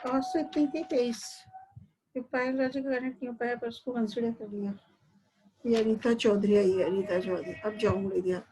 आज तो इतनी थी 23। पायल राजा का कनेक्ट नहीं हो पाया पर उसको कंसिडर कर लिया। ये अनीता चौधरी आई है, अनीता चौधरी। अब जाऊंगी दिया।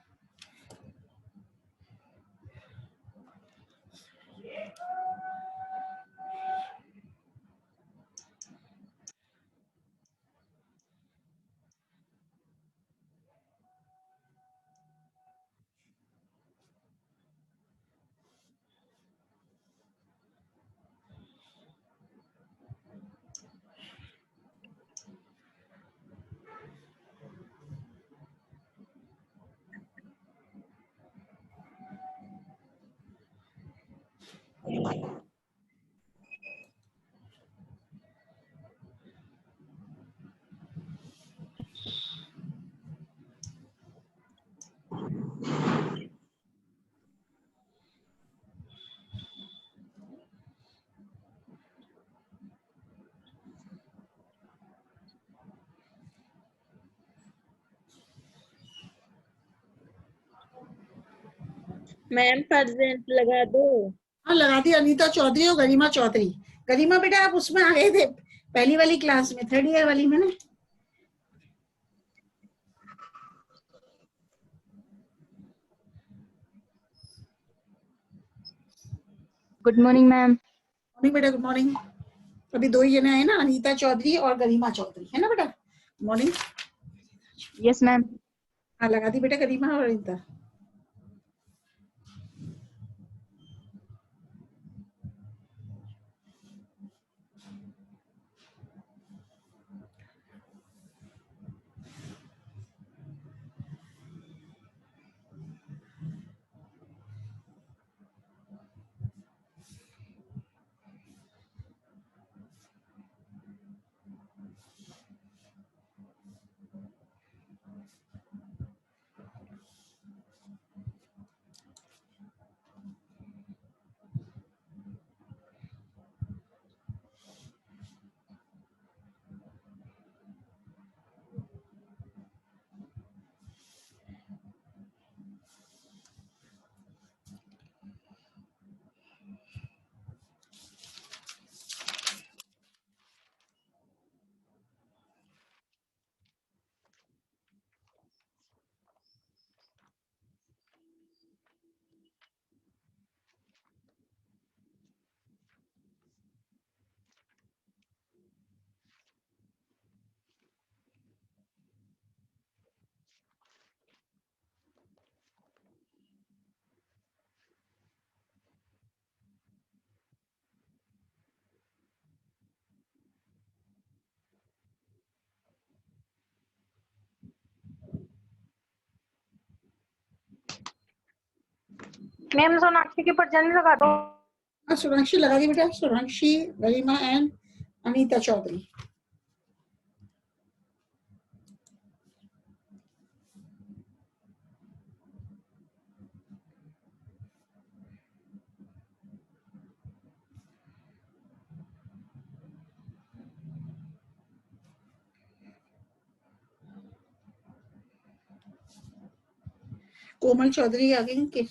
मैम प्रेजेंट लगा दो। हाँ लगा दी। अनीता चौधरी और गरिमा चौधरी। गरिमा बेटा आप उसमें आ गए थे पहली वाली क्लास में, 3rd ईयर वाली में ना। Good morning ma'am. मॉर्निंग बेटा, गुड मॉर्निंग। अभी 2 ही जने आए ना, अनीता चौधरी और गरिमा चौधरी, है ना बेटा। मॉर्निंग। Yes ma'am. हाँ लगा दी बेटा गरिमा और अनीता। मैम सोनाक्षी के परचन लगा दो। हाँ सोनाक्षी लगा दी बेटा। सोनाक्षी, गरिमा एंड अनीता चौधरी। कोमल चौधरी आ गई कि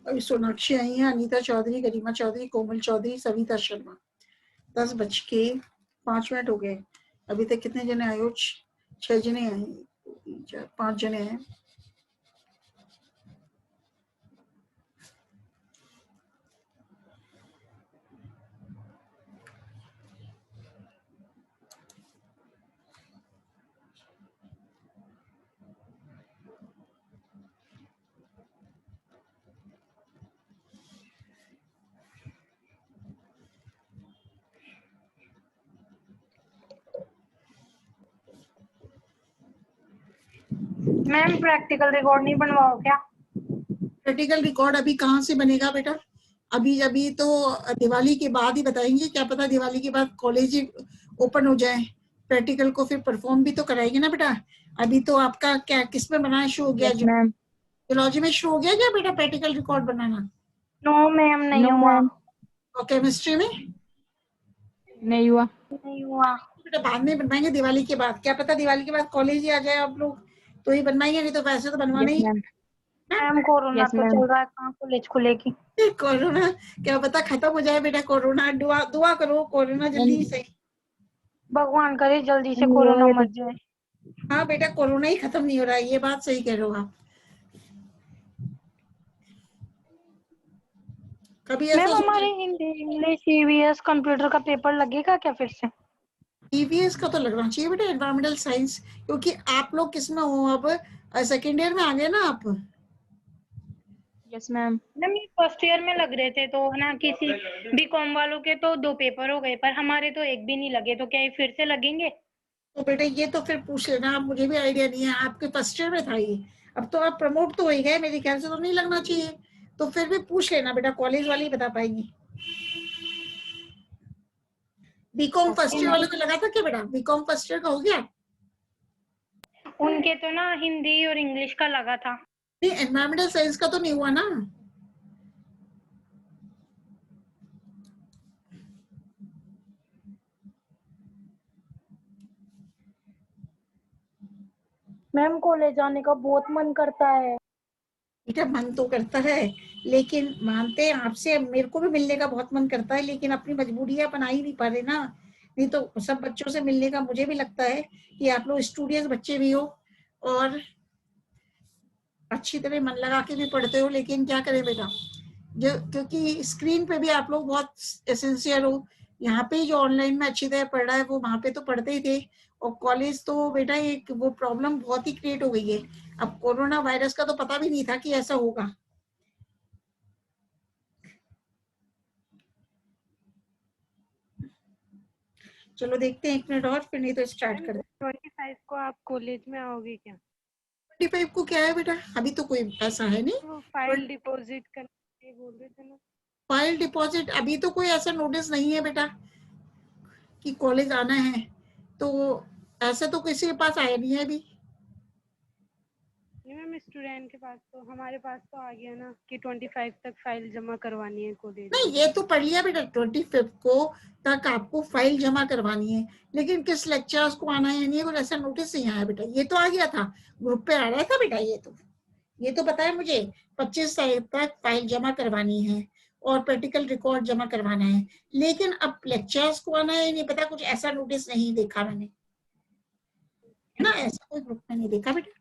अभी सोनाक्षी आई है, अनीता चौधरी, गरिमा चौधरी, कोमल चौधरी, सविता शर्मा। 10:05 हो गए। अभी तक कितने जने आए हो? 6 जने आए, 2, 3, 4, 5 जने हैं। मैम प्रैक्टिकल रिकॉर्ड नहीं बनवाओ क्या? प्रैक्टिकल रिकॉर्ड अभी कहाँ से बनेगा बेटा? अभी अभी तो दिवाली के बाद ही बताएंगे। क्या पता दिवाली के बाद कॉलेज ओपन हो जाए, प्रैक्टिकल को फिर परफॉर्म भी तो कराएंगे ना बेटा। अभी तो आपका क्या किस में बनाना शुरू हो गया? Yes ma'am. जियोलॉजी में शुरू हो गया क्या बेटा प्रैक्टिकल रिकॉर्ड बनाना? नो मैम, नहीं No, हुआ। ma'am. और केमिस्ट्री में? नहीं हुआ। नहीं हुआ। बेटा बाद में बनवाएंगे दिवाली के बाद। क्या पता दिवाली के बाद कॉलेज ही आ जाए आप लोग तो ही बनवाएंगे, नहीं तो वैसे तो बनवाना Yes, ही ma'am. मैम कोरोना Yes, तो ma'am. चल रहा है, कहाँ कॉलेज खुलेगी? कोरोना क्या पता खत्म हो जाए बेटा। कोरोना दुआ करो कोरोना जल्दी ही सही। भगवान करे जल्दी से नहीं कोरोना होगा मर जाए। हाँ बेटा कोरोना ही खत्म नहीं हो रहा है, ये बात सही कह रहे हो आप। कभी ऐसा मैम हमारे हिंदी, इंग्लिश, ईवीएस, कंप्यूटर का पेपर लगेगा क्या फिर से? ईवीएस का तो लगना चाहिए बेटा, एनवायरमेंटल साइंस, क्योंकि आप लोग किस में हो अब? सेकेंड ईयर में आ गए ना आप? Yes, ma'am. मैम ये फर्स्ट ईयर में लग रहे थे तो है ना, किसी बीकॉम वालों के तो 2 पेपर हो गए, पर हमारे तो एक भी नहीं लगे, तो क्या ये फिर से लगेंगे? तो बेटा ये तो फिर पूछ लेना आप, मुझे भी आइडिया नहीं है। आपके फर्स्ट ईयर में था ये, अब तो आप प्रमोट तो हो ही गए, मेरे ख्याल से तो नहीं लगना चाहिए। तो फिर भी पूछ लेना बेटा, कॉलेज वाले ही बता पाएंगे। BCom okay first year ma'am. वाले को लगा था क्या बेटा? बीकॉम फर्स्ट ईयर का हो गया? उनके तो ना हिंदी और इंग्लिश का लगा था। नहीं एनवायरमेंटल साइंस का तो नहीं हुआ ना? मैम कॉलेज आने का बहुत मन करता है। बेटा मन तो करता है, लेकिन मानते हैं आपसे, मेरे को भी मिलने का बहुत मन करता है, लेकिन अपनी मजबूरियां बना ही नहीं पा रहे ना। नहीं तो सब बच्चों से मिलने का मुझे भी लगता है कि आप लोग स्टूडियस बच्चे भी हो और अच्छी तरह मन लगा के भी पढ़ते हो, लेकिन क्या करें बेटा, जो क्योंकि स्क्रीन पे भी आप लोग बहुत एसेंशियल हो। यहाँ पे जो ऑनलाइन में अच्छी तरह पढ़ रहा है वो वहाँ पे तो पढ़ते ही थे, और कॉलेज तो बेटा एक वो प्रॉब्लम बहुत ही क्रिएट हो गई है। अब कोरोना वायरस का तो पता भी नहीं था कि ऐसा होगा। चलो देखते हैं 1 मिनट और, फिर नहीं तो स्टार्ट कर। 25 को आप कॉलेज में आओगे क्या? 25 को क्या है बेटा? अभी तो कोई ऐसा है नहीं। वो फाइल डिपॉजिट करने बोल रहे थे ना। फाइल डिपॉजिट अभी तो कोई ऐसा नोटिस नहीं है बेटा कि कॉलेज आना है, तो ऐसा तो किसी के पास आया नहीं है अभी। नहीं मैम, स्टूडेंट के पास तो, हमारे पास तो आ गया ना कि 25 तक फाइल जमा करवानी है कॉलेज नहीं में। ये तो पढ़ लिया बेटा, 25 को तक आपको फाइल जमा करवानी है, लेकिन किस लेक्चर्स को आना है नहीं कुछ ऐसा नोटिस नहीं आया बेटा। ये तो आ गया था, ग्रुप पे आ रहा था बेटा, ये तो बताया मुझे 25 तारीख तक फाइल जमा करवानी है और प्रैक्टिकल रिकॉर्ड जमा करवाना है, लेकिन अब लेक्चर्स को आना है नहीं पता, कुछ ऐसा नोटिस नहीं देखा मैंने, है ना, ऐसा कोई ग्रुप में नहीं देखा बेटा।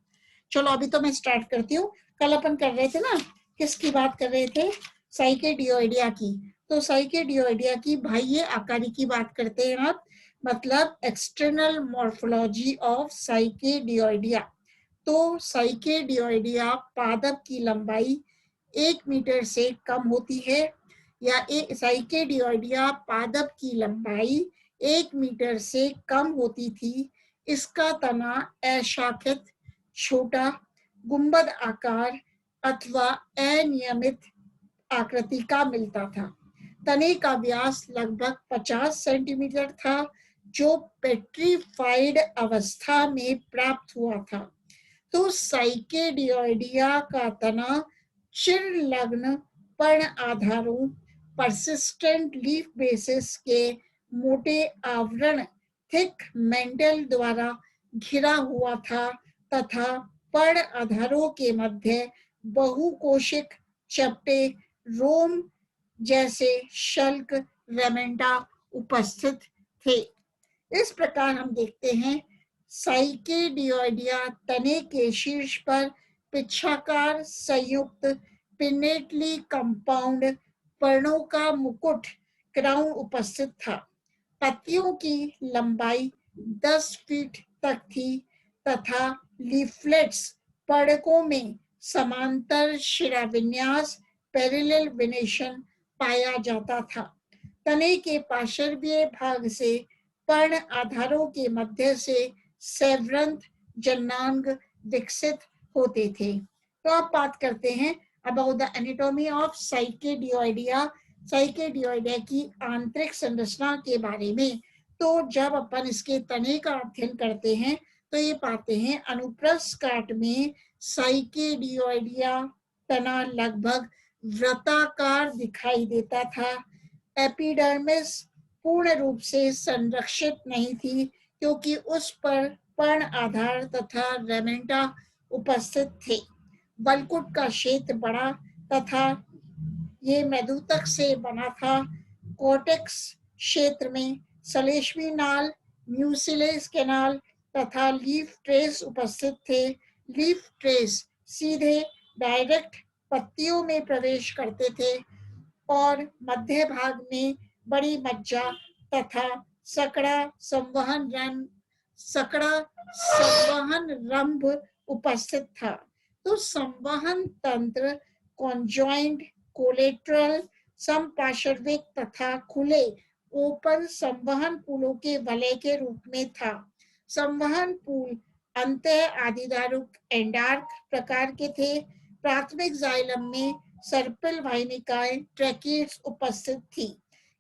चलो अभी तो मैं स्टार्ट करती हूँ। कल अपन कर रहे थे ना, किसकी बात कर रहे थे? साइकेडियोइडिया की। तो साइकेडियोइडिया की भाई ये आकारी की बात करते हैं आप, मतलब एक्सटर्नल मॉर्फोलॉजी ऑफ साइकेडियोइडिया। तो साइकेडियोइडिया पादप की लंबाई 1 मीटर से कम होती है, या साइकेडियोइडिया पादप की लंबाई 1 मीटर से कम होती थी। इसका तना अशाखित, छोटा, गुंबद आकार अथवा अनियमित आकृति का मिलता था। तने का व्यास लगभग 50 सेंटीमीटर था, जो पेट्रीफाइड अवस्था में प्राप्त हुआ था। तो साइकेडियोइडिया का तना चिरलग्न पर्ण आधारों, परसिस्टेंट लीफ बेसिस के मोटे आवरण, थिक मेंटल द्वारा घिरा हुआ था, तथा पर्ण आधारों के मध्य बहुकोशिक चपटे रोम जैसे शल्क रेमेंटा उपस्थित थे। इस प्रकार हम देखते हैं साइकेडियोइडिया तने के शीर्ष पर पिच्छाकार संयुक्त पिनेटली कंपाउंड पर्णों का मुकुट क्राउन उपस्थित था। पत्तियों की लंबाई 10 फीट तक थी तथा लीफलेट्स पड़कों में समांतर शिराविन्यास पैरेलल वेनेशन पाया जाता था। तने के पार्श्वीय भाग से पर्ण आधारों के मध्य से सेवरंत जन्नांग विकसित होते थे। तो अब बात करते हैं about the anatomy of Cycadeoidea, साइकेडियोइडिया की आंतरिक संरचना के बारे में। तो जब अपन इसके तने का अध्ययन करते हैं तो ये पाते हैं अनुप्रस्थ काट में साइकेडियोइडिया तना लगभग वृत्ताकार दिखाई देता था। एपिडर्मिस पूर्ण रूप से संरक्षित नहीं थी क्योंकि उस पर पर्ण आधार तथा रेमेंटा उपस्थित थे। बलकुट का क्षेत्र बड़ा तथा ये मृदुतक से बना था। कोर्टेक्स क्षेत्र में सलेशवी नाल, म्यूसिलेस कैनाल तथा लीफ ट्रेस उपस्थित थे। लीफ ट्रेस सीधे डायरेक्ट पत्तियों में प्रवेश करते थे और मध्य भाग में बड़ी मज्जा तथा सकड़ा संवहन रंभ उपस्थित था। तो संवहन तंत्र कॉन्जॉइंट, कोलेट्रल, संपार्श्विक तथा खुले ओपन संवहन पुलों के वलय के रूप में था। संवहन पुल अंतः आदिदारुक एंडार्क प्रकार के थे। प्राथमिक जाइलम में सर्पिल वाहिनिकाएं ट्रैकिड्स उपस्थित थी।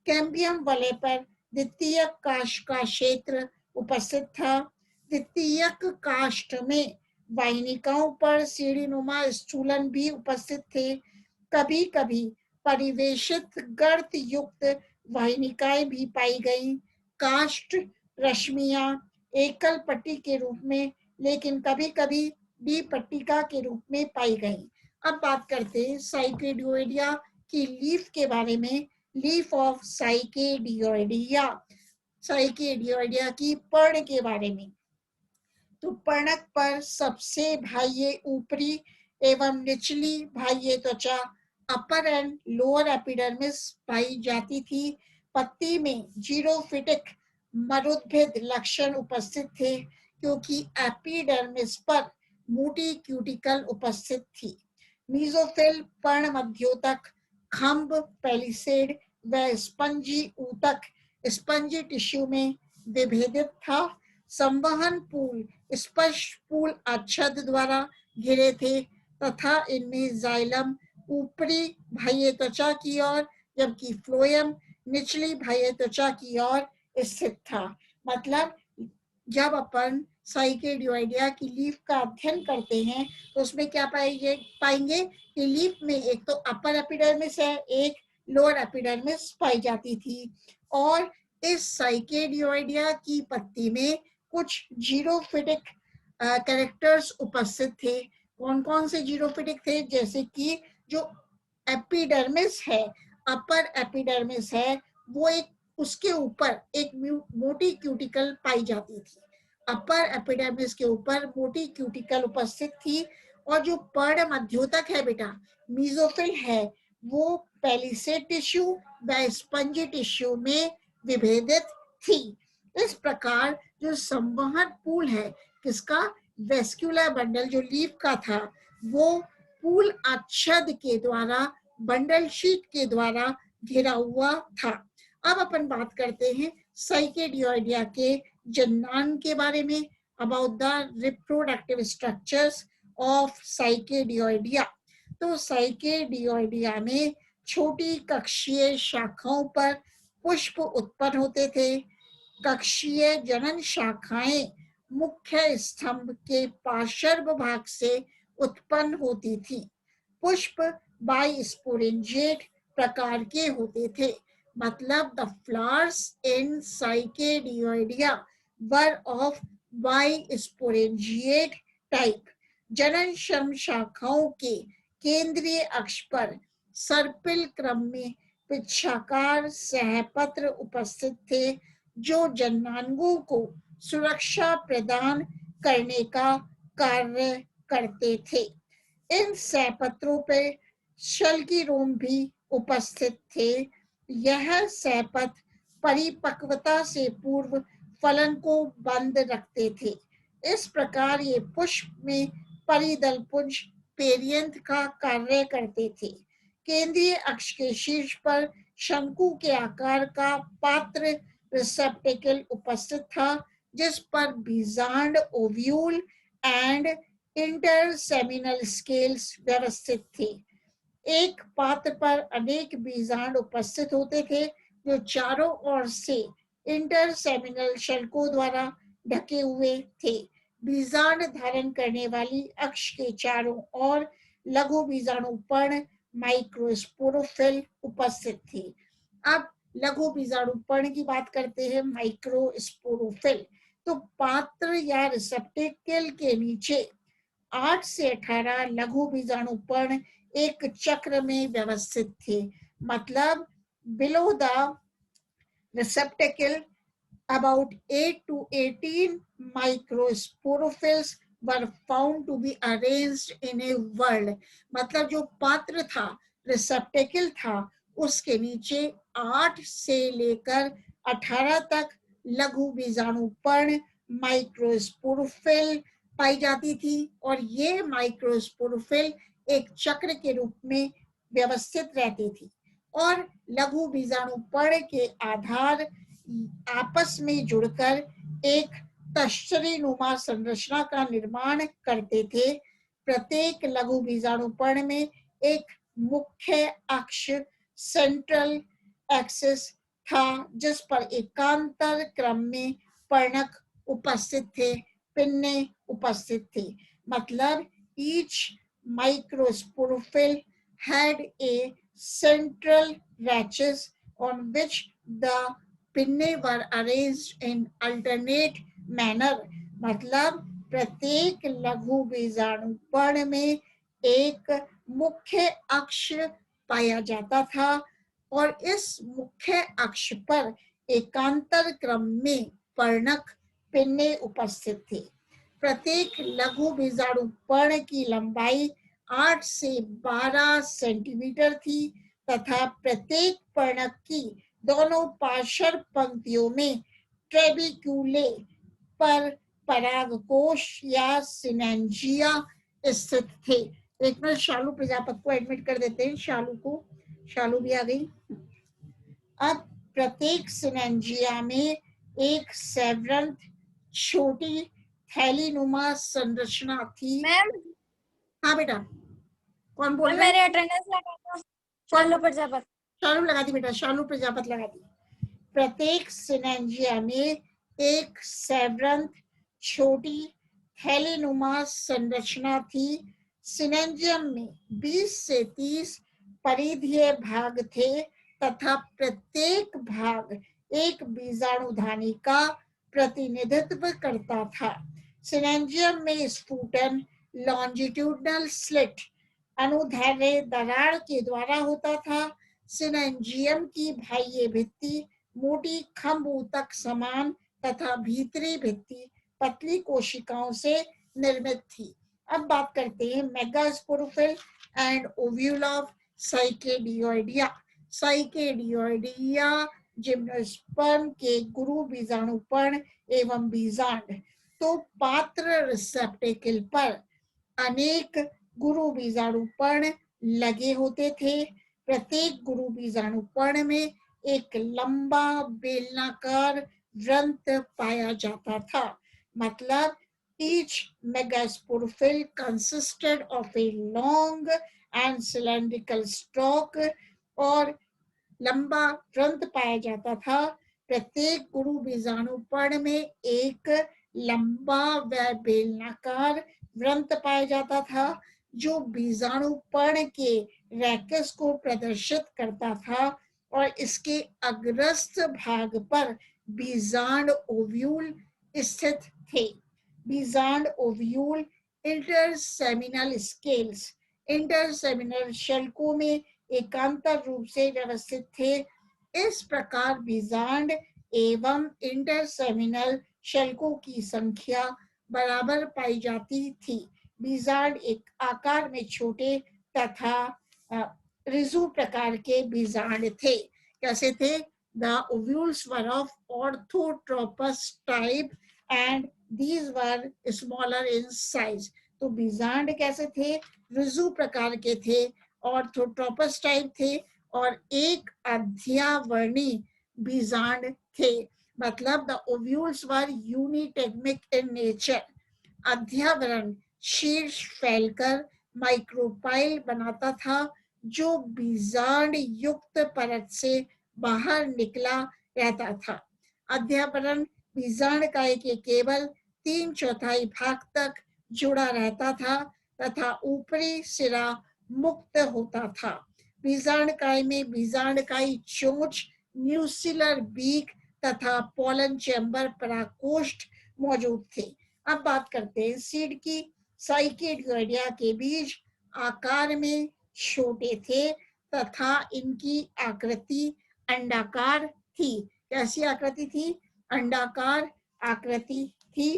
कैम्बियम वलय पर द्वितीयक काष्ठ का क्षेत्र उपस्थित था। द्वितीयक काष्ठ में वाहिनिकाओं पर सीढ़ीनुमा स्थूलन भी उपस्थित थे। कभी कभी परिवेशित गर्त युक्त वाहिनिकाएं भी पाई गईं। काष्ठ रश्मियां एकल पट्टी के रूप में लेकिन कभी कभी द्विपट्टिका के रूप में पाई गईं। अब बात करते हैं साइकेडियोइडिया की लीफ के बारे में। लीफ ऑफ साइकेडियोइडिया, साइकेडियोइडिया की पर्ण के बारे में। तो पर्णक पर सबसे बाह्य ऊपरी एवं निचली बाह्य त्वचा अपर एंड लोअर एपिडर्मिस पाई जाती थी। पत्ती में जीरोफिटिक मरुद्भिद लक्षण उपस्थित थे क्योंकि एपिडर्मिस पर मोटी क्यूटिकल उपस्थित थी। मीजोफिल पर्ण मध्योतक, खंभ, पैलिसेड व स्पंजी ऊतक स्पंजी टिश्यू में विभेदित था। संवहन पूल स्पष्ट पूल आच्छाद द्वारा घिरे थे तथा इनमें जाइलम ऊपरी बाह्य त्वचा की ओर जबकि फ्लोएम निचली बाह्य त्वचा की ओर स्थित था। मतलब जब अपन साइकेडियोइडिया की लीफ का अध्ययन करते हैं तो उसमें क्या पाएंगे कि लीफ में एक तो अपर एपिडर्मिस है, एक लोअर एपिडर्मिस पाई जाती थी। और इस साइकेडियोइडिया की पत्ती में कुछ जीरोफिटिक कैरेक्टर्स उपस्थित थे। कौन कौन से जीरोफिटिक थे? जैसे कि जो एपिडर्मिस है, अपर एपिडर्मिस है, वो एक उसके ऊपर एक मोटी क्यूटिकल पाई जाती थी। अपर एपिडर्मिस के ऊपर मोटी क्यूटिकल उपस्थित थी। और जो पर्ण मध्योतक है बेटा, मीजोफिल है, वो पैलिसेड टिश्यू व स्पंजी टिश्यू में विभेदित थी। इस प्रकार जो संवहन पूल है किसका, वेस्क्यूलर बंडल जो लीफ का था, वो पूल आच्छाद के द्वारा बंडल शीट के द्वारा घिरा हुआ था। अब अपन बात करते हैं साइकेडियोइडिया के जन्नान के बारे में, about the reproductive structures of Cycadeoidea. तो साइकेडियोइडिया में छोटी कक्षीय शाखाओं पर पुष्प उत्पन्न होते थे। कक्षीय जनन शाखाएं मुख्य स्तंभ के पार्श्व भाग से उत्पन्न होती थी। पुष्प बाइस्पोरेंजिएट प्रकार के होते थे। मतलब the flowers in Cycadeoidea were of bisporangiate type. जनन शाखाओं के केंद्रीय अक्ष पर सर्पिल क्रम में पिच्छाकार सहपत्र उपस्थित थे, जो जन्नांगों को सुरक्षा प्रदान करने का कार्य करते थे। इन सहपत्रों पर शल की रोम भी उपस्थित थे। यह सहपत्र परिपक्वता से पूर्व फलन को बंद रखते थे। इस प्रकार ये पुष्प में परिदल पुंज पेरियंथ का कार्य करते थे। केंद्रीय अक्ष के शीर्ष पर शंकु के आकार का पात्र रिसेप्टेकल उपस्थित था, जिस पर बीजांड ओव्यूल एंड इंटरसेमिनल स्केल्स व्यवस्थित थे। एक पात्र पर अनेक बीजांड उपस्थित होते थे, जो चारों ओर से इंटरसेमिनल शल्कों द्वारा ढके हुए थे। बीजांड धारण करने वाली अक्ष के चारों ओर लघु बीजाणु पर्ण माइक्रोस्पोरोफिल उपस्थित थे। अब लघु बीजाणु पर्ण की बात करते हैं, माइक्रोस्पोरोफिल। तो पात्र या रिसेप्टेकल के नीचे 8 से 18 लघु बीजाणु पर्ण एक चक्र में व्यवस्थित थे। मतलब below the receptacle about 8 to 18 microsporophylls were found to be arranged in a whorl। मतलब जो पात्र था, रिसेप्टेकल था, उसके नीचे 8 से लेकर 18 तक लघु बीजाणु पर्ण माइक्रोस्पोरोफिल पाई जाती थी, और ये माइक्रोस्पोरोफिल एक चक्र के रूप में व्यवस्थित रहती थी, और लघु बीजाणु पर्ण के आधार आपस में जुड़कर एक तश्चरी नुमा संरचना का निर्माण करते थे। प्रत्येक लघु बीजाणु पर्ण में एक मुख्य अक्ष सेंट्रल एक्सिस था, जिस पर एकांतर क्रम में पर्णक उपस्थित थे, पिन्ने उपस्थित थे। मतलब each microsporophyll had a central rachis on which the pinnae were arranged in alternate manner। मतलब प्रत्येक लघु बीजाणु पर्ण में एक मुख्य अक्ष पाया जाता था, और इस मुख्य अक्ष पर एकांतर क्रम में पर्णक पिन्ने उपस्थित थे। प्रत्येक लघु बीजाणु पर्ण की लंबाई 8 से 12 सेंटीमीटर थी, तथा प्रत्येक पर्णक की दोनों पार्श्व पंक्तियों में ट्रेबिक्यूले पर परागकोश या सिनेंजिया स्थित थे। एक मिनट शालू प्रजापति को एडमिट कर देते हैं। शालू भी आ गई। अब प्रत्येक सिनेंजिया में एक सेवरंथ छोटी थैलीनुमा संरचना थी। मैम, हाँ बेटा, कौन बोल रहा है? मैंने अटेंडेंस लगा था। शालू प्रजापति। शालू लगा दी बेटा, शालू प्रजापति लगा दी। प्रत्येक सिनेंजिया में एक सेवरंथ छोटी थैलीनुमा संरचना थी। सिनेंजियम में 20 से 30 परिधीय भाग थे, तथा प्रत्येक भाग एक बीजाणुधानी का प्रतिनिधित्व करता था। सिनेंजियम में स्फुटन लॉन्जिट्यूडनल स्लिट अनुदैर्ध्य दरार के द्वारा होता था। सिनेंजियम की बाह्य भित्ति मोटी खंभ ऊतक समान तथा भीतरी भित्ति पतली कोशिकाओं से निर्मित थी। अब बात करते हैं megasporophyll and ovule of Cycadeoidea. Cycadeoidea gymnosperm के गुरु बीजाणु पर्ण एवं बीजांड। तो पात्र रिसेप्टेकल पर अनेक गुरु बीजाणु पर्ण लगे होते थे। प्रत्येक गुरु बीजाणु पर्ण में एक लंबा बेलनाकार व्रंत पाया जाता था। मतलब each megasporophyle consisted of a long and cylindrical stalk, और लंबा व्रंत पाया जाता था। प्रत्येक गुरु बीजाणु पर्ण में एक लंबा व बेलनाकार व्रंत पाया जाता था, जो बीजाणु पर्ण के रैकस को प्रदर्शित करता था, और इसके अग्रस्त भाग पर बीजांड ओव्यूल स्थित थे। बीजांड ओव्यूल इंटरसेमिनल स्केल्स इंटरसेमिनल शल्कों में एकांतर रूप से व्यवस्थित थे। इस प्रकार बीजांड एवं इंटरसेमिनल शल्कों की संख्या बराबर पाई जाती थी। बीजांड एक आकार में छोटे तथा रिजु प्रकार के बीजांड थे। कैसे थे? The ovules were of orthotropous type and these were smaller in size. तो बीजांड कैसे थे? रिजु प्रकार के थे, ऑर्थोट्रोपस टाइप थे और एक अध्यावर्णी बीजांड थे। मतलब the ovules were unitegmic in nature. अध्यावरण शीर्ष फैलकर माइक्रोपाइल बनाता था जो बीजांड युक्त परत से बाहर निकला रहता था। अध्यावरण बीजांड काय के केवल 3/4 भाग तक जुड़ा रहता था तथा ऊपरी सिरा मुक्त होता था। बीजांड काय में बीजांड काई चोंच, न्यूसिलर बीक तथा पोलन चैम्बर पराकोष्ठ मौजूद थे। अब बात करते हैं सीड की। साइकेडियोइडिया के बीज आकार में छोटे थे तथा इनकी आकृति अंडाकार थी। कैसी आकृति थी? अंडाकार आकृति थी।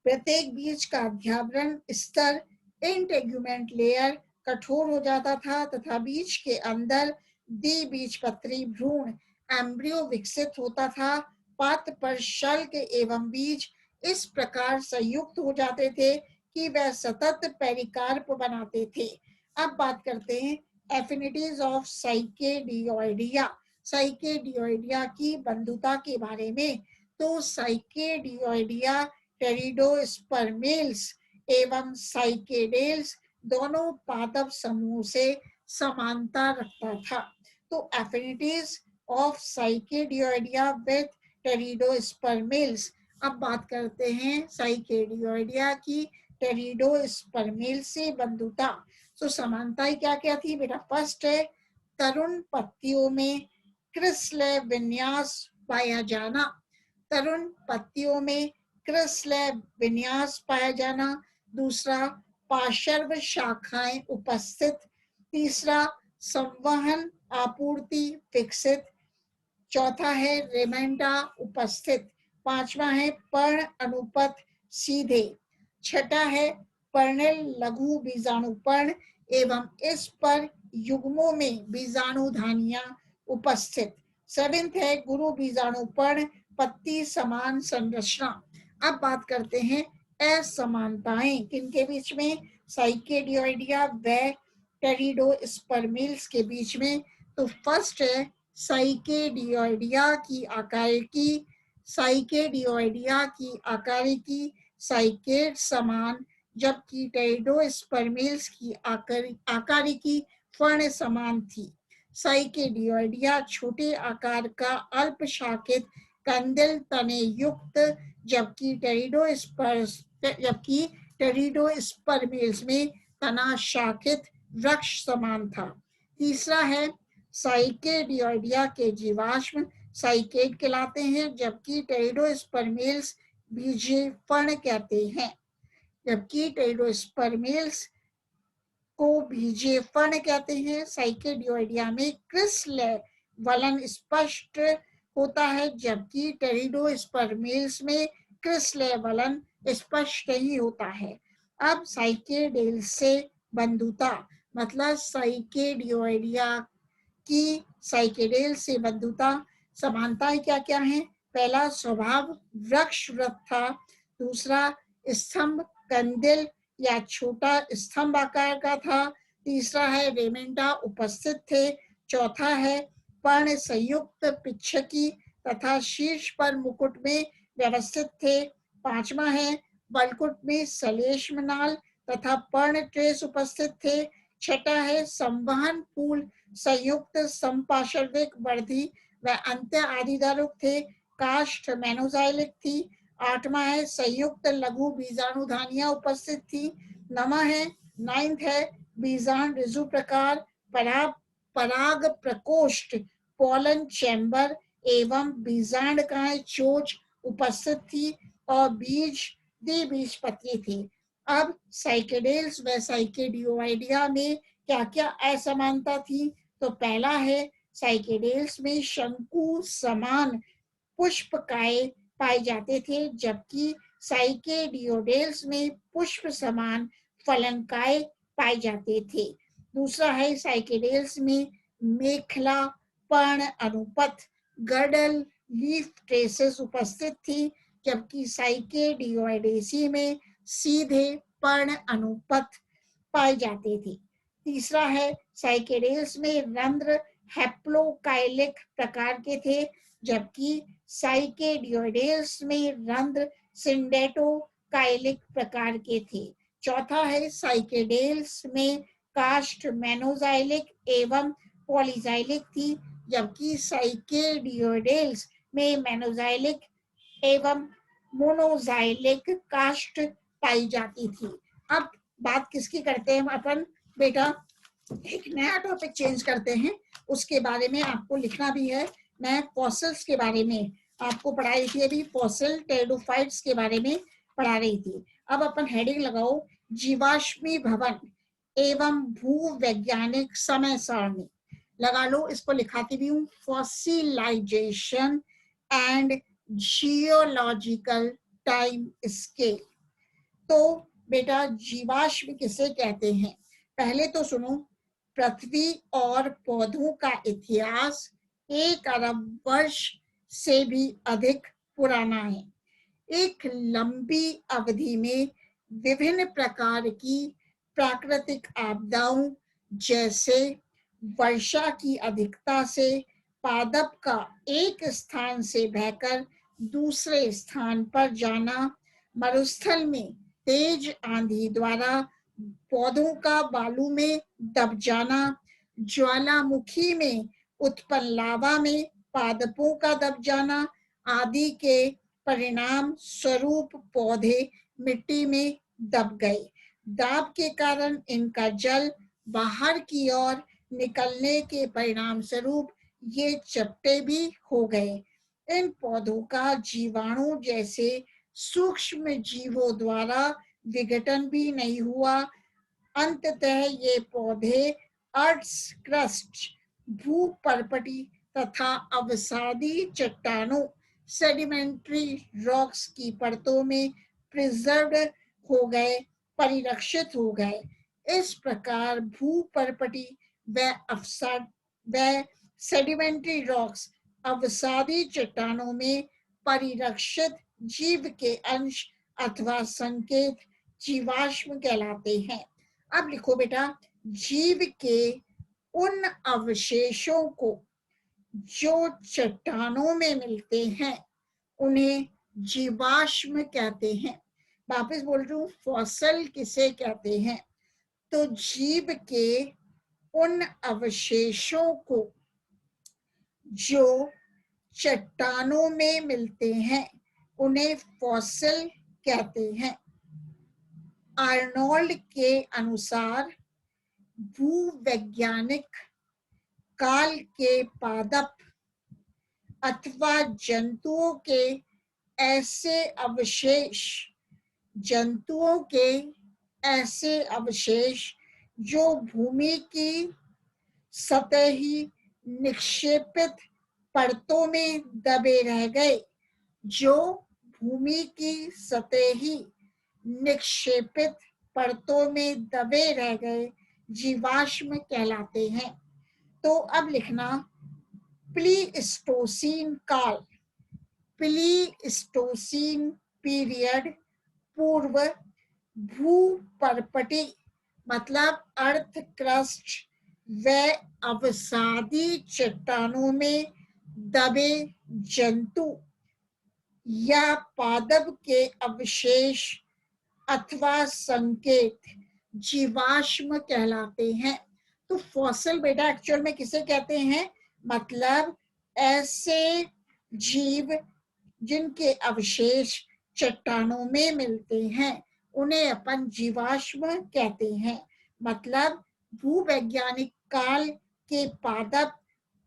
प्रत्येक बीज का अध्यावरण स्तर इंटेगुमेंट लेयर कठोर हो जाता था तथा बीज के अंदर द्विबीजपत्री भ्रूण एम्ब्रियो विकसित होता था। पात्र पर शल्क एवं बीज इस प्रकार संयुक्त हो जाते थे कि वह सतत पेरिकार्प बनाते थे। अब बात करते हैं एफिनिटीज ऑफ साइकेडियोइडिया। साइकेडियोइडिया की बंधुता के बारे में। तो साइकेडियोइडिया टेरिडोस्पर्मेल्स एवं साइकेडेल्स दोनों पादप समूह से समानता रखता था। तो एफिनिटीज ऑफ साइकेडियोइडिया विद टेरिडोस्पर्मेल्स। अब बात करते हैं साइकेडियोइडिया की टेरिडोस्पर्मेल से बंधुता। तो समानताएं क्या क्या थी बेटा? फर्स्ट है तरुण पत्तियों में क्रिसलय विन्यास पाया जाना। तरुण पत्तियों में क्रिसलय विन्यास पाया जाना। दूसरा पार्श्व शाखाएं उपस्थित। तीसरा संवहन आपूर्ति विकसित। चौथा है रेमेंटा उपस्थित। पांचवा है पर्ण अनुपथ सीधे। छठा है पर्णिल लघु बीजाणुपर्ण एवं इस पर युग्मों में बीजाणुधानियां उपस्थित। सेवेंथ है गुरु बीजाणुपर्ण पत्ती समान संरचना। अब बात करते हैं असमानताएं किनके बीच में? साइकेडियोइडिया व टेरिडोस्पर्मेल्स के बीच में। तो फर्स्ट है साइकेडियोइडिया की आकारिकी। साइकेडियोइडिया की आकारिकी साइकेड समान जबकि टेरिडोस्पर्मेल्स की आकारिकी फर्ण समान थी। साइकेडियोइडिया छोटे आकार का अल्प शाखित कंदिल तने युक्त जबकि टेरिडोस्पर्मेल्स में तना शाखित वृक्ष समान था। तीसरा है साइकेडियोइडिया के जीवाश्म साइकेड कहलाते हैं जबकि टेरिडोस्पर्मेल्स बीजे फर्ण कहते हैं। जबकि टेरिडोस्पर्मेल्स को बीजे फर्ण कहते हैं। साइकेडियोइडिया में क्रिसलय वलन स्पष्ट होता है जबकि टेरिडोस्पर्मेल्स में क्रिसलय वलन स्पष्ट नहीं होता है। अब साइकेडेल से बंधुता मतलब साइकेडियोइडिया की साइकेडेल से बंधुता। समानताएं क्या क्या हैं? पहला स्वभाव वृक्षवृत्त था। दूसरा स्तंभ कंदिल या छोटा स्तंभ आकार का था। तीसरा है रेमेंटा उपस्थित थे। चौथा है पर्ण संयुक्त पिच्छकी तथा शीर्ष पर मुकुट में व्यवस्थित थे। पांचवा है बलकुट में सलेष्म नाल तथा पर्ण ट्रेस उपस्थित थे। छठा है संवहन फूल संयुक्त संपार्श्विक वर्धी व अंत्य आदिदारुक थे। काष्ठ मेनोजाइलिक थी। आठवां है संयुक्त लघु बीजाणुधानियां उपस्थित थी। नाइन्थ है बीजांड ऋजु प्रकार पराग प्रकोष्ठ पोलन चैम्बर एवं बीजांडकाएं चोंच उपस्थित थी और बीज द्विबीजपत्री थी। अब साइकेडेल्स व साइकेडियोइडिया में क्या क्या असमानता थी? तो पहला है साइकेडेल्स में शंकु समान पुष्पकाय पाए जाते थे, जबकि साइकेडियोडेल्स में पुष्प समान फलनकाय पाए जाते थे। दूसरा है साइकेडेल्स में मेखला पर्ण अनुपथ गर्डल लीफ ट्रेसेस उपस्थित थी, जबकि साइकेडियोइडेसी में सीधे पर्ण अनुपथ पाए जाते थे। तीसरा है साइकेडेल्स में रंध्र हैप्लोकाइलिक प्रकार के थे, जबकि साइकेडियोइडेल्स में रंध्र सिंडेटोकाइलिक प्रकार के थे। चौथा है साइकेडेल्स में कास्ट मेनोजाइलिक एवं पॉलीजाइलिक थी, जबकि साइकेडियोइडेल्स में मेनोजाइलिक एवं मोनोजाइलिक कास्ट पाई जाती थी। अब बात किसकी करते हैं अपन बेटा? एक नया टॉपिक चेंज करते हैं, उसके बारे में आपको लिखना भी है। मैं फॉसिल्स के बारे में आपको पढ़ा रही थी, अभी फॉसिल टेरिडोफाइट्स के बारे में पढ़ा रही थी। अब अपन हेडिंग लगाओ जीवाश्मी भवन एवं भूवैज्ञानिक समय सारणी लगा लो। इसको लिखाती भी हूँ, fossilisation and geological time scale. तो बेटा जीवाश्म किसे कहते हैं? पहले तो सुनो, पृथ्वी और पौधों का इतिहास 1 अरब वर्ष से भी अधिक पुराना है। एक लंबी अवधि में विभिन्न प्रकार की प्राकृतिक आपदाओं जैसे वर्षा की अधिकता से पादप का एक स्थान से बहकर दूसरे स्थान पर जाना, मरुस्थल में तेज आंधी द्वारा पौधों का बालू में दब जाना, ज्वालामुखी में उत्पन्न लावा में पादपों का दब जाना आदि के परिणाम स्वरूप पौधे मिट्टी में दब गए। दाब के कारण इनका जल बाहर की ओर निकलने के परिणाम स्वरूप ये चपटे भी हो गए। इन पौधों का जीवाणु जैसे सूक्ष्म जीवों द्वारा विघटन भी नहीं हुआ। अंततः ये पौधे अर्थ क्रस्ट भूपर्पटी तथा अवसादी चट्टानों सेडिमेंट्री रॉक्स की परतों में प्रिजर्व्ड हो गए, परिरक्षित हो गए। इस प्रकार भूपर्पटी व सेडिमेंट्री रॉक्स अवसादी चट्टानों में परिरक्षित जीव के अंश अथवा संकेत जीवाश्म कहलाते हैं। अब लिखो बेटा, जीव के उन अवशेषों को जो चट्टानों में मिलते हैं उन्हें जीवाश्म कहते हैं। वापस बोल रही हूँ, फॉसिल किसे कहते हैं? तो जीव के उन अवशेषों को जो चट्टानों में मिलते हैं उन्हें फॉसिल कहते हैं। आर्नोल्ड के अनुसार भूवैज्ञानिक काल के पादप अथवा जंतुओं के ऐसे अवशेष जो भूमि की सतही निक्षेपित परतों में दबे रह गए, जो भूमि की सतही निक्षेपित परतों में दबे रह गए जीवाश्म कहलाते हैं। तो अब लिखना, प्लीस्टोसीन काल, प्लीस्टोसीन पीरियड पूर्व भूपर्पटी मतलब अर्थ क्रस्ट व अवसादी चट्टानों में दबे जंतु या पादप के अवशेष अथवा संकेत जीवाश्म कहलाते हैं। तो फॉसिल बेटा एक्चुअल में किसे कहते हैं? मतलब ऐसे जीव जिनके अवशेष चट्टानों में मिलते हैं उन्हें अपन जीवाश्म कहते हैं। मतलब भूवैज्ञानिक काल के पादप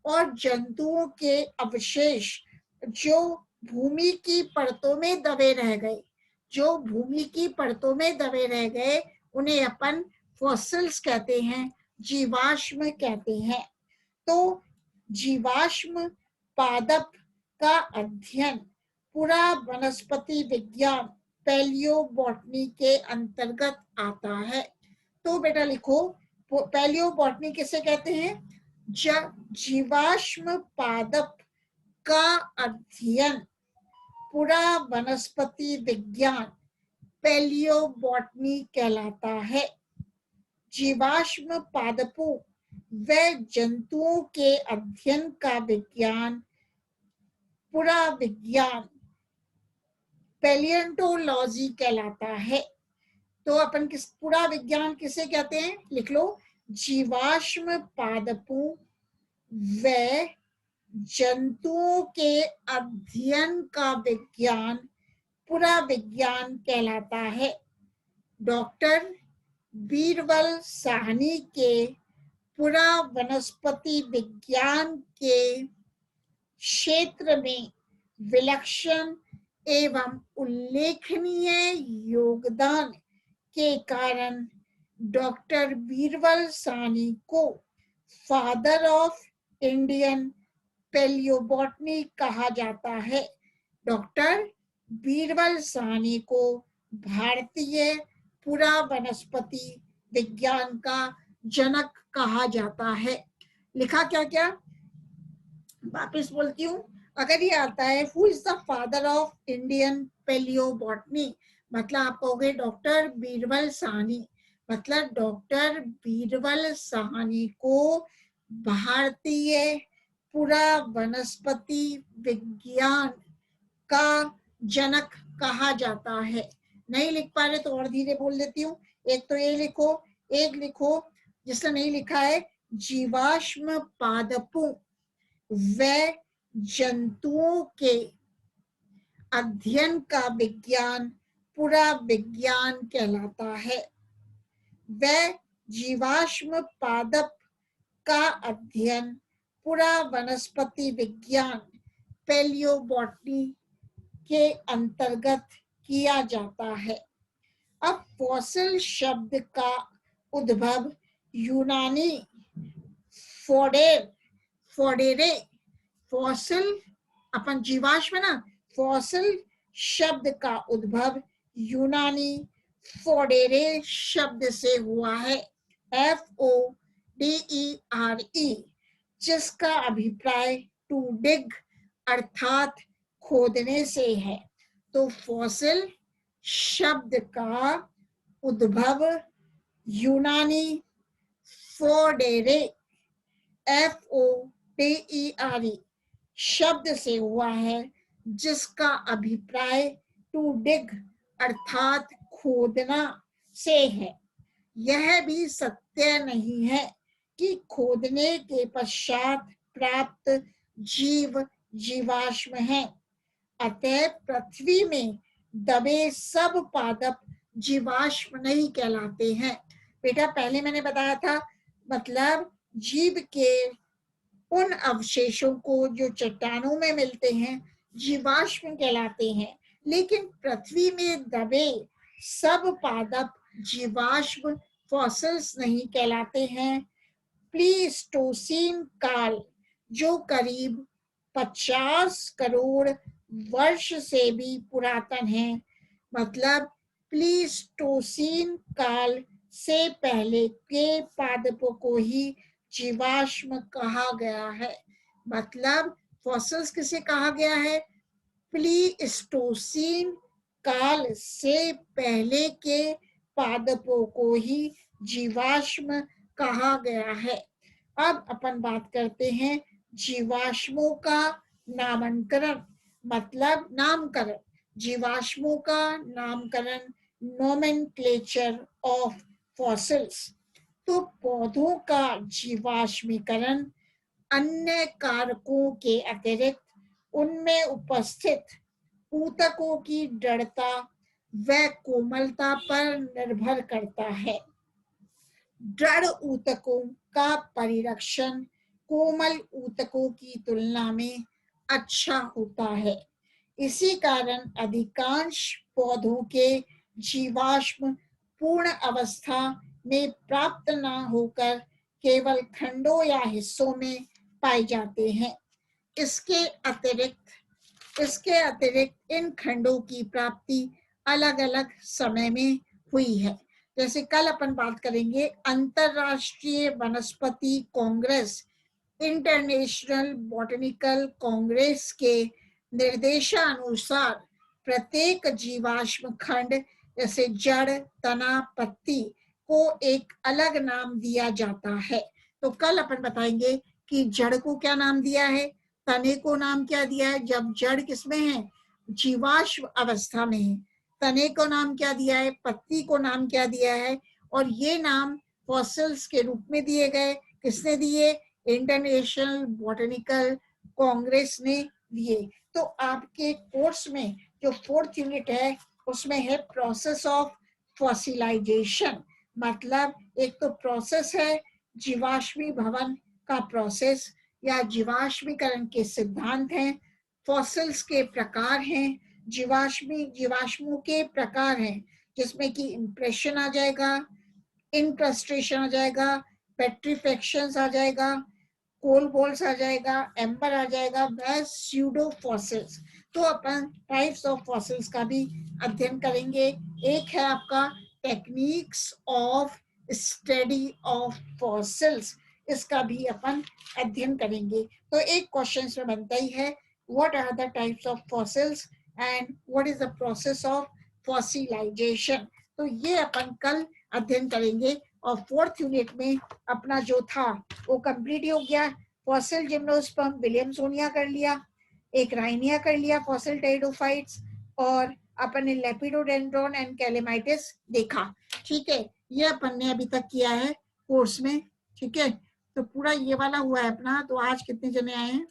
और जंतुओं के अवशेष जो भूमि की परतों में दबे रह गए, जो भूमि की परतों में दबे रह गए उन्हें अपन फॉसिल्स कहते हैं, जीवाश्म कहते हैं। तो जीवाश्म पादप का अध्ययन पूरा वनस्पति विज्ञान पैलियोबॉटनी के अंतर्गत आता है। तो बेटा लिखो, पैलियोबॉटनी किसे कहते हैं? जीवाश्म पादप का अध्ययन पूरा वनस्पति विज्ञान पैलियोबॉटनी कहलाता है। जीवाश्म पादपों व जंतुओं के अध्ययन का विज्ञान पूरा विज्ञान पैलियोंटोलॉजी कहलाता है। तो अपन पूरा विज्ञान किसे कहते हैं? लिख लो, जीवाश्म पादपों व जंतुओं के अध्ययन का विज्ञान पूरा विज्ञान कहलाता है। डॉक्टर बीरबल साहनी के पूरा वनस्पति विज्ञान के क्षेत्र में विलक्षण एवं उल्लेखनीय योगदान के कारण डॉक्टर बीरबल साहनी को फादर ऑफ इंडियन पैलियोबॉटनी कहा जाता है। डॉक्टर बीरबल साहनी को भारतीय पूरा वनस्पति विज्ञान का जनक कहा जाता है। लिखा क्या क्या? वापस बोलती हूँ, अगर ये आता है who is the father of Indian palaeobotany, मतलब आप कहोगे डॉक्टर बीरबल साहनी, मतलब डॉक्टर बीरबल साहनी को भारतीय पूरा वनस्पति विज्ञान का जनक कहा जाता है। नहीं लिख पा रहे तो और धीरे बोल देती हूँ। एक तो ये लिखो, एक लिखो जिसने नहीं लिखा है, जीवाश्म पादपों व जंतुओं के अध्ययन का विज्ञान पूरा विज्ञान कहलाता है। वह जीवाश्म पादप का अध्ययन पूरा वनस्पति विज्ञान पैलियोबॉटनी के अंतर्गत किया जाता है। अब फॉसिल शब्द का उद्भव यूनानी फोडेरे, फॉसिल अपन जीवाश्म ना, फॉसिल शब्द का उद्भव यूनानी फोडेरे शब्द से हुआ है, FODERE, जिसका अभिप्राय टू डिग अर्थात खोदने से है। तो फॉसिल शब्द का उद्भव यूनानी फोडेरे FODERE शब्द से हुआ है, जिसका अभिप्राय टू डिग अर्थात खोदना से है। यह भी सत्य नहीं है कि खोदने के पश्चात प्राप्त जीव जीवाश्म हैं। अतः पृथ्वी में दबे सब पादप जीवाश्म नहीं कहलाते हैं। बेटा पहले मैंने बताया था, मतलब जीव के उन अवशेषों को जो चट्टानों में मिलते हैं जीवाश्म कहलाते हैं, लेकिन पृथ्वी में दबे सब पादप जीवाश्म फॉसिल्स नहीं कहलाते हैं। प्लीस्टोसीन काल, जो करीब 50 करोड़ वर्ष से भी पुरातन है, मतलब प्लीस्टोसीन काल से पहले के पादपों को ही जीवाश्म कहा गया है। मतलब फॉसिल्स किसे कहा गया है? प्लीस्टोसीन काल से पहले के पादपों को ही जीवाश्म कहा गया है। अब अपन बात करते हैं जीवाश्मों का नामकरण, मतलब नामकरण, जीवाश्मों का नामकरण, नोमेनक्लेचर ऑफ फॉसिल्स। तो पौधों का जीवाश्मीकरण अन्य कारकों के अतिरिक्त उनमें उपस्थित ऊतकों की दृढ़ता व कोमलता पर निर्भर करता है। दृढ़ ऊतकों का परिरक्षण कोमल ऊतकों की तुलना में अच्छा होता है। इसी कारण अधिकांश पौधों के जीवाश्म पूर्ण अवस्था में प्राप्त न होकर केवल खंडों या हिस्सों में पाए जाते हैं। इसके अतिरिक्त इन खंडों की प्राप्ति अलग अलग समय में हुई है। जैसे कल अपन बात करेंगे अंतरराष्ट्रीय वनस्पति कांग्रेस, इंटरनेशनल बॉटनिकल कांग्रेस के निर्देशानुसार प्रत्येक जीवाश्म खंड जैसे जड़, तना, पत्ती को एक अलग नाम दिया जाता है। तो कल अपन बताएंगे कि जड़ को क्या नाम दिया है, तने को नाम क्या दिया है, जब जड़ किसमें है, जीवाश्म अवस्था में है, तने को नाम क्या दिया है, पत्ती को नाम क्या दिया है, और ये नाम फॉसिल्स के रूप में दिए गए। किसने दिए, इंटरनेशनल बॉटनिकल कांग्रेस ने दिए। तो आपके कोर्स में जो 4th यूनिट है उसमें है प्रोसेस ऑफ फॉसिलाइजेशन, मतलब एक तो प्रोसेस है जीवाश्मी भवन का प्रोसेस या जीवाश्मीकरण के सिद्धांत हैं, फॉसिल्स के प्रकार हैं, जीवाश्मों के प्रकार हैं जिसमें कि इंप्रेशन आ जाएगा, इनक्रस्टेशन आ जाएगा, पेट्रीफेक्शन आ जाएगा, कोल बॉल्स आ जाएगा, एम्बर आ जाएगा, वह स्यूडो फॉसिल्स। तो अपन टाइप्स ऑफ फॉसिल्स का भी अध्ययन करेंगे। एक है आपका techniques of study of fossils, इसका भी अपन अध्ययन करेंगे। तो एक क्वेश्चन इसमें बनता ही है, what are the types of fossils and what is the process of fossilisation. तो ये अपन कल अध्ययन करेंगे। और 4th यूनिट में अपना जो था वो कंप्लीट हो गया। फॉसिल जिम्नोस्पर्म विलियमसोनिया कर लिया, एक राइनिया कर लिया, फॉसिल टेरिडोफाइट्स, और अपन ने लेपिडोडेंड्रॉन एंड कैलेमाइटिस देखा। ठीक है, ये अपन ने अभी तक किया है कोर्स में। ठीक है, तो पूरा ये वाला हुआ है अपना। तो आज कितने जने आए हैं,